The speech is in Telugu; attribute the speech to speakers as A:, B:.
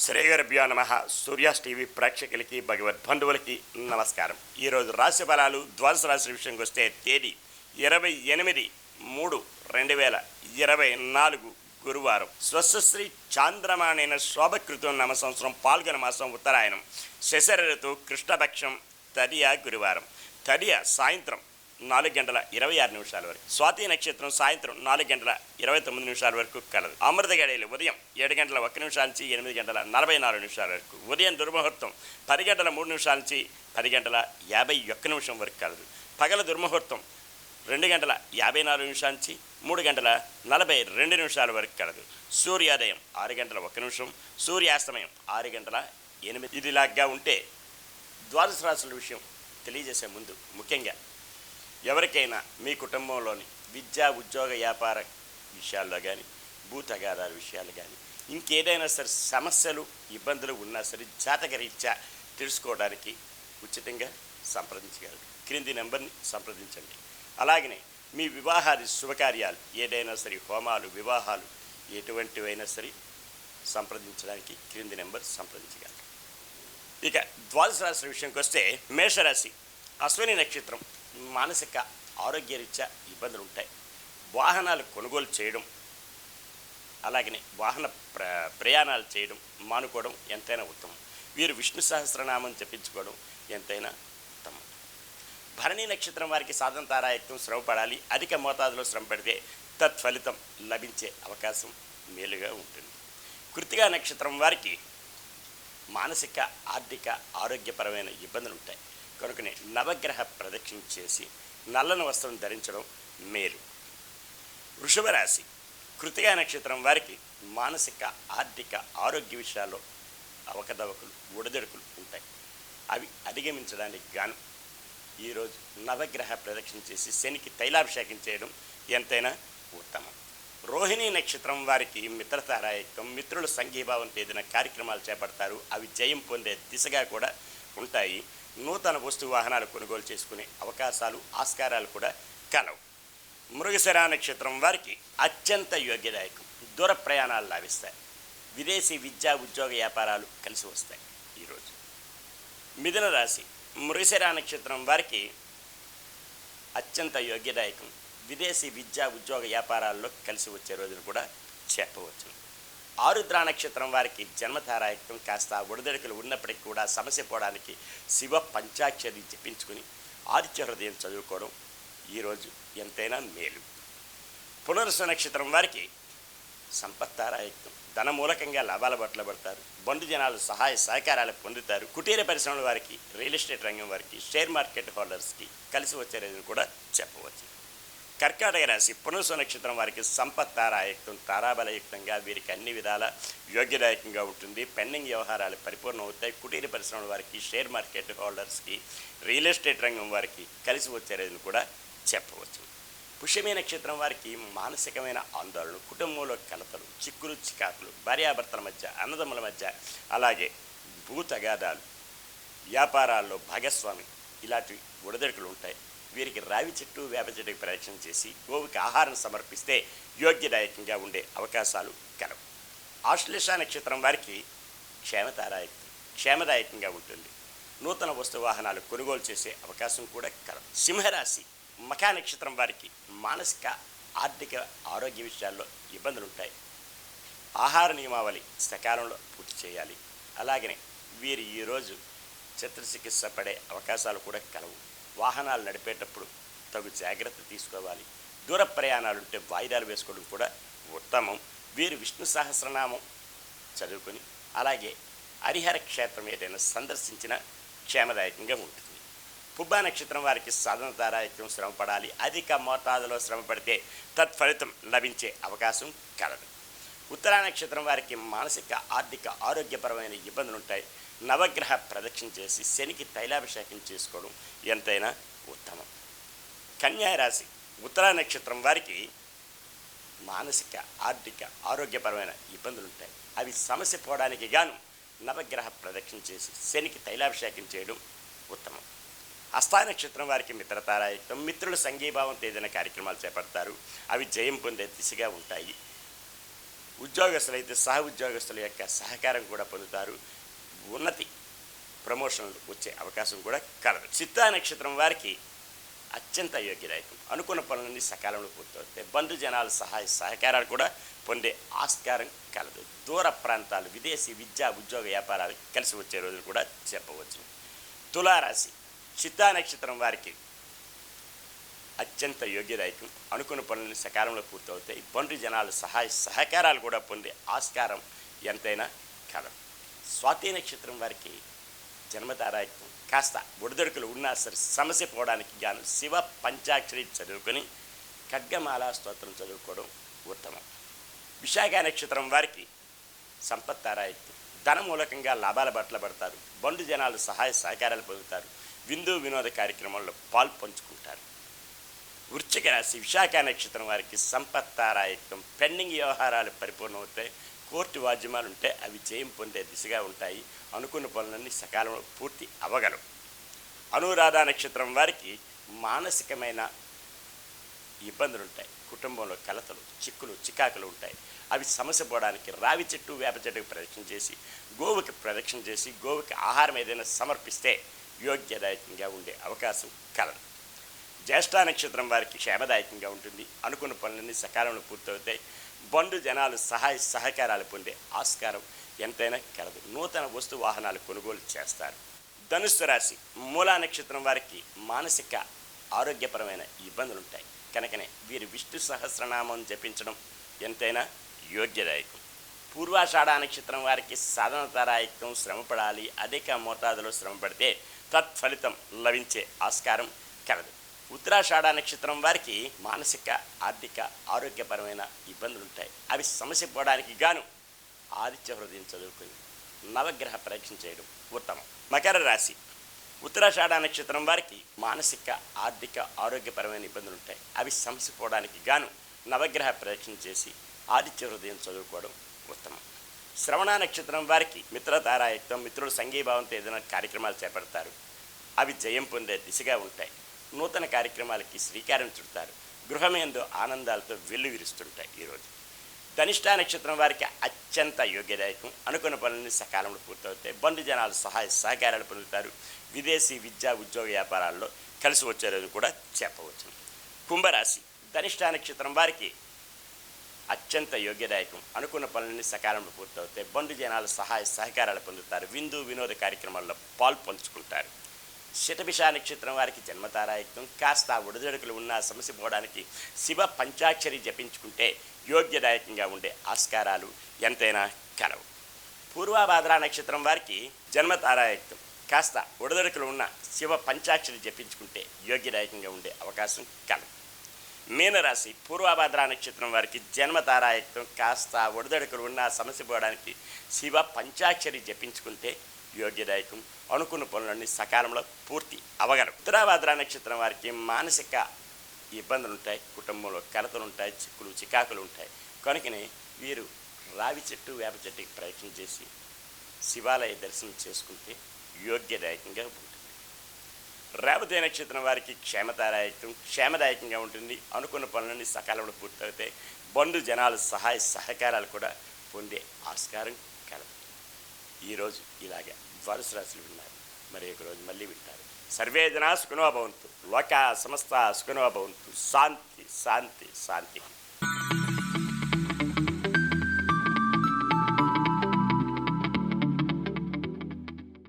A: శ్రీగురుభ్యో నమః. సూర్యాస్ టీవీ ప్రేక్షకులకి భగవద్బంధువులకి నమస్కారం. ఈరోజు రాశి ఫలాలు ద్వాదశ రాశి విషయంకి వస్తే తేదీ 28/3/2024 గురువారం. స్వస్త్రీ చాంద్రమాణైన శోభకృతం నమ సంవత్సరం పాల్గొన మాసం ఉత్తరాయణం. శశర ఋతువు కృష్ణపక్షం. తదియ గురువారం. తదియ సాయంత్రం 4:26 వరకు. స్వాతి నక్షత్రం సాయంత్రం 4:29 వరకు కలదు. అమృత గడియలు ఉదయం 7:01 నుంచి 8:44 వరకు. ఉదయం దుర్ముహూర్తం 10:03 నుంచి 10:51 వరకు కలదు. పగల దుర్ముహూర్తం 2:54 నుంచి 3:42 వరకు కలదు. సూర్యోదయం 6:01, సూర్యాస్తమయం 6:08. ఇదిలాగా ఉంటే ద్వాదశ రాశుల విషయం తెలియజేసే ముందు ముఖ్యంగా ఎవరికైనా మీ కుటుంబంలోని విద్యా ఉద్యోగ వ్యాపార విషయాల్లో కానీ భూ తగాదాల విషయాలు కానీ ఇంకేదైనా సరే సమస్యలు ఇబ్బందులు ఉన్నా సరే జాతకరీత్యా తెలుసుకోవడానికి ఉచితంగా సంప్రదించగలరు. క్రింది నెంబర్ని సంప్రదించండి. అలాగనే మీ వివాహాది శుభకార్యాలు ఏదైనా సరే హోమాలు వివాహాలు ఎటువంటివైనా సరే సంప్రదించడానికి క్రింది నెంబర్ సంప్రదించగలరు. ఇక ద్వాదశ రాశి విషయంకి వస్తే మేషరాశి. అశ్విని నక్షత్రం. మానసిక ఆరోగ్యరీత్యా ఇబ్బందులు ఉంటాయి. వాహనాలు కొనుగోలు చేయడం అలాగనే వాహన ప్రయాణాలు చేయడం మానుకోవడం ఎంతైనా ఉత్తమం. వీరు విష్ణు సహస్రనామం జపించుకోవడం ఎంతైనా ఉత్తమం. భరణి నక్షత్రం వారికి సాధనతారాయత్నం శ్రమ పడాలి. అధిక మోతాదులో శ్రమ పడితే తత్ఫలితం లభించే అవకాశం మేలుగా ఉంటుంది. కృత్తికా నక్షత్రం వారికి మానసిక ఆర్థిక ఆరోగ్యపరమైన ఇబ్బందులు ఉంటాయి. కనుకనే నవగ్రహ ప్రదక్షిణ చేసి నల్లని వస్త్రం ధరించడం మేలు. వృషభ రాశి. కృతికా నక్షత్రం వారికి మానసిక ఆర్థిక ఆరోగ్య విషయాల్లో అవకతవకలు ఒడిదొడుకులు ఉంటాయి. అవి అధిగమించడానికి గాను ఈరోజు నవగ్రహ ప్రదక్షిణ చేసి శనికి తైలాభిషేకం చేయడం ఎంతైనా ఉత్తమం. రోహిణీ నక్షత్రం వారికి మిత్రతారాయకం. మిత్రుల సంఘీభావంతో ఏదైనా కార్యక్రమాలు చేపడతారు. అవి జయం పొందే దిశగా కూడా ఉంటాయి. నూతన వస్తు వాహనాలు కొనుగోలు చేసుకునే అవకాశాలు ఆస్కారాలు కూడా కలవు. మృగశిర నక్షత్రం వారికి అత్యంత యోగ్యదాయకం. దూర ప్రయాణాలు లాభిస్తాయి. విదేశీ విద్యా ఉద్యోగ వ్యాపారాలు కలిసి వస్తాయి ఈరోజు. మిథున రాశి. మృగశిర నక్షత్రం వారికి అత్యంత యోగ్యదాయకం. విదేశీ విద్యా ఉద్యోగ వ్యాపారాల్లో కలిసి వచ్చే రోజును కూడా చెప్పవచ్చు. ఆరుద్ర నక్షత్రం వారికి జన్మతారాయకం. కాస్త ఒడిదొడుకులు ఉన్నప్పటికీ కూడా సమస్య పోవడానికి శివ పంచాక్షరి జపించుకుని ఆదిత్య హృదయం చదువుకోవడం ఈరోజు ఎంతైనా మేలు. పునర్వసు నక్షత్రం వారికి సంపత్తారాయకం. ధన మూలకంగా లాభాల బట్టలు పడతారు. బంధు జనాలు సహాయ సహకారాలు పొందుతారు. కుటీర పరిశ్రమల వారికి రియల్ ఎస్టేట్ రంగం వారికి షేర్ మార్కెట్ హోల్డర్స్కి కలిసి వచ్చే రోజును కూడా చెప్పవచ్చు. కర్కాటక రాశి. పునర్వసు నక్షత్రం వారికి సంపత్తారాయకం. తారాబలయుక్తంగా వీరికి అన్ని విధాల యోగ్యదాయకంగా ఉంటుంది. పెండింగ్ వ్యవహారాలు పరిపూర్ణం అవుతాయి. కుటీర పరిశ్రమల వారికి షేర్ మార్కెట్ హోల్డర్స్కి రియల్ ఎస్టేట్ రంగం వారికి కలిసి వచ్చే రోజును కూడా చెప్పవచ్చు. పుష్యమి నక్షత్రం వారికి మానసికమైన ఆందోళనలు, కుటుంబంలో కలతలు, చిక్కులు చికాకులు, భార్యాభర్తల మధ్య అన్నదమ్ముల మధ్య అలాగే భూ తగాదాలు, వ్యాపారాల్లో భాగస్వామి ఇలాంటి ఒడిదొడుకులు ఉంటాయి. వీరికి రావి చెట్టు వేప చెట్టుకి ప్రదక్షిణ చేసి గోవుకి ఆహారం సమర్పిస్తే యోగ్యదాయకంగా ఉండే అవకాశాలు కలవు. ఆశ్లేష నక్షత్రం వారికి క్షేమదాయకంగా ఉంటుంది. నూతన వస్తు వాహనాలు కొనుగోలు చేసే అవకాశం కూడా కలవు. సింహరాశి. మఖా నక్షత్రం వారికి మానసిక ఆర్థిక ఆరోగ్య విషయాల్లో ఇబ్బందులు ఉంటాయి. ఆహార నియమావళి సకాలంలో పూర్తి చేయాలి. అలాగనే వీరు ఈరోజు చిత్రచికిత్స పడే అవకాశాలు కూడా కలవు. వాహనాలు నడిపేటప్పుడు తగు జాగ్రత్త తీసుకోవాలి. దూర ప్రయాణాలుంటే వాయిదాలు వేసుకోవడం కూడా ఉత్తమం. వీరు విష్ణు సహస్రనామం చదువుకొని అలాగే హరిహర క్షేత్రం ఏదైనా సందర్శించిన క్షేమదాయకంగా ఉంటుంది. పుబ్బా నక్షత్రం వారికి సాధనతారాయకం శ్రమ పడాలి. అధిక మోతాదులో శ్రమ పడితే తత్ఫలితం లభించే అవకాశం కలదు. ఉత్తరా నక్షత్రం వారికి మానసిక ఆర్థిక ఆరోగ్యపరమైన ఇబ్బందులు ఉంటాయి. నవగ్రహ ప్రదక్షిణ చేసి శనికి తైలాభిషేకం చేసుకోవడం ఎంతైనా ఉత్తమం. కన్యా రాశి. ఉత్తరా నక్షత్రం వారికి మానసిక ఆర్థిక ఆరోగ్యపరమైన ఇబ్బందులు ఉంటాయి. అవి సమస్య పోవడానికి గాను నవగ్రహ ప్రదక్షిణ చేసి శనికి తైలాభిషేకం చేయడం ఉత్తమం. హస్తా నక్షత్రం వారికి మిత్రతారాయకం. మిత్రుల సంఘీభావంతో ఏదైనా కార్యక్రమాలు చేపడతారు. అవి జయం పొందే దిశగా ఉంటాయి. ఉద్యోగస్తులు అయితే సహ ఉద్యోగస్తుల యొక్క సహకారం కూడా పొందుతారు. ఉన్నతి ప్రమోషన్లు వచ్చే అవకాశం కూడా కలదు. చిత్తా నక్షత్రం వారికి అత్యంత యోగ్యదాయకం. అనుకున్న పనులన్నీ సకాలంలో పూర్తవుతాయి. బంధుజనాల సహాయ సహకారాలు కూడా పొందే ఆస్కారం కలదు. దూర ప్రాంతాలు, విదేశీ విద్యా ఉద్యోగ వ్యాపారాలు కలిసి వచ్చే రోజులు కూడా చెప్పవచ్చు. తులారాశి చిత్తా నక్షత్రం వారికి అత్యంత యోగ్యదాయకం. అనుకున్న పనులను సకాలంలో పూర్తవుతాయి. బంధు జనాల సహాయ సహకారాలు కూడా పొందే ఆస్కారం ఎంతైనా కలదు. స్వాతి నక్షత్రం వారికి జన్మతారాయకం. కాస్త ఒడిదొడుకులు ఉన్నా సరే సమస్య పోవడానికి గాను శివ పంచాక్షరి చదువుకొని ఖడ్గమాల స్తోత్రం చదువుకోవడం ఉత్తమం. విశాఖ నక్షత్రం వారికి సంపత్తారాయకం. ధన మూలకంగా లాభాల బట్టలు పడతారు. బంధు జనాలు సహాయ సహకారాలు పొందుతారు. విందు వినోద కార్యక్రమాల్లో పాలు పంచుకుంటారు. వృశ్చిక రాశి విశాఖ నక్షత్రం వారికి సంపత్తారాయకం. పెండింగ్ వ్యవహారాలు పరిపూర్ణమవుతాయి. కోర్టు వాద్యమాలు ఉంటే అవి జయం పొందే దిశగా ఉంటాయి. అనుకున్న పనులన్నీ సకాలంలో పూర్తి అవ్వగలవు. అనురాధ నక్షత్రం వారికి మానసికమైన ఇబ్బందులు ఉంటాయి. కుటుంబంలో కలతలు, చిక్కులు, చికాకులు ఉంటాయి. అవి సమస్య పోవడానికి రావి చెట్టు, వేప చెట్టుకు ప్రదక్షిణ చేసి, గోవుకి ప్రదక్షిణ చేసి, గోవుకి ఆహారం ఏదైనా సమర్పిస్తే యోగ్యదాయకంగా ఉండే అవకాశం కలదు. జ్యేష్ఠ నక్షత్రం వారికి క్షేమదాయకంగా ఉంటుంది. అనుకున్న పనులన్నీ సకాలంలో పూర్తవుతాయి. బంధు జనాలు సహాయ సహకారాలు పొందే ఆస్కారం ఎంతైనా కలదు. నూతన వస్తు వాహనాలు కొనుగోలు చేస్తారు. ధనుస్సు రాశి మూలా నక్షత్రం వారికి మానసిక ఆరోగ్యపరమైన ఇబ్బందులు ఉంటాయి. కనుకనే వీరు విష్ణు సహస్రనామం జపించడం ఎంతైనా యోగ్యదాయకం. పూర్వాషాఢ నక్షత్రం వారికి సాధనతారాయకం. శ్రమపడాలి. అధిక మోతాదులో శ్రమపడితే తత్ఫలితం లభించే ఆస్కారం కలదు. ఉత్తరాషాఢ నక్షత్రం వారికి మానసిక ఆర్థిక ఆరోగ్యపరమైన ఇబ్బందులు ఉంటాయి. అవి సమస్య పోవడానికి గాను ఆదిత్య హృదయం చదువుకొని నవగ్రహ ప్రదక్షిణ చేయడం ఉత్తమం. మకర రాశి ఉత్తరాషాఢ నక్షత్రం వారికి మానసిక ఆర్థిక ఆరోగ్యపరమైన ఇబ్బందులు ఉంటాయి. అవి సమస్య పోవడానికి గాను నవగ్రహ ప్రదక్షిణ చేసి ఆదిత్య హృదయం చదువుకోవడం ఉత్తమం. శ్రవణ నక్షత్రం వారికి మిత్రతారాయుక్తం. మిత్రులు సంఘీభావంతో ఏదైనా కార్యక్రమాలు చేపడతారు. అవి జయం పొందే దిశగా ఉంటాయి. నూతన కార్యక్రమాలకి శ్రీకారం చుడతారు. గృహమేందు ఆనందాలతో వెల్లువిరుస్తుంటాయి ఈరోజు. ధనిష్ట నక్షత్రం వారికి అత్యంత యోగ్యదాయకం. అనుకున్న పనులన్నీ సకాలంలో పూర్తవుతాయి. బంధు జనాలు సహాయ సహకారాలు పొందుతారు. విదేశీ విద్యా ఉద్యోగ వ్యాపారాల్లో కలిసి వచ్చే రోజు కూడా చెప్పవచ్చు. కుంభరాశి ధనిష్ట నక్షత్రం వారికి అత్యంత యోగ్యదాయకం. అనుకున్న పనులన్నీ సకాలంలో పూర్తవుతాయి. బంధు జనాలు సహాయ సహకారాలు పొందుతారు. విందు వినోద కార్యక్రమాల్లో పాలు పంచుకుంటారు. శతభిష నక్షత్రం వారికి జన్మతారాయకం. కాస్త ఒడిదొడుకులు ఉన్న సమస్య పోవడానికి శివ పంచాక్షరి జపించుకుంటే యోగ్యదాయకంగా ఉండే ఆస్కారాలు ఎంతైనా కలవు. పూర్వభాద్ర నక్షత్రం వారికి జన్మతారాయకం. కాస్త ఒడిదొడుకులు ఉన్న శివ పంచాక్షరి జపించుకుంటే యోగ్యదాయకంగా ఉండే అవకాశం కలవు. మీనరాశి పూర్వభాద్ర నక్షత్రం వారికి జన్మతారాయకం. కాస్త ఒడిదొడుకులు ఉన్న సమస్య పోవడానికి శివ పంచాక్షరి జపించుకుంటే యోగ్యదాయకం. అనుకున్న పనులన్నీ సకాలంలో పూర్తి అవగలరు. ఉత్తరాభాద్ర నక్షత్రం వారికి మానసిక ఇబ్బందులు ఉంటాయి. కుటుంబంలో కలతలు ఉంటాయి. చిక్కులు చికాకులు ఉంటాయి. కనుకనే వీరు రావి చెట్టు, వేప చెట్టుకి ప్రయత్నం చేసి శివాలయ దర్శనం చేసుకుంటే యోగ్యదాయకంగా ఉంటుంది. రేవతి నక్షత్రం వారికి క్షేమదాయకంగా ఉంటుంది. అనుకున్న పనులన్నీ సకాలంలో పూర్తవుతాయి. బంధు జనాలు సహాయ సహకారాలు కూడా పొందే ఆస్కారం కలదు. ఈరోజు ఇలాగే ద్వాదశ రాశులు విన్నారు. మరి ఒక రోజు మళ్ళీ వింటారు. సర్వే జనా సుఖినో భవంతు. లోకా సమస్త సుఖినో భవంతు. శాంతి శాంతి శాంతి.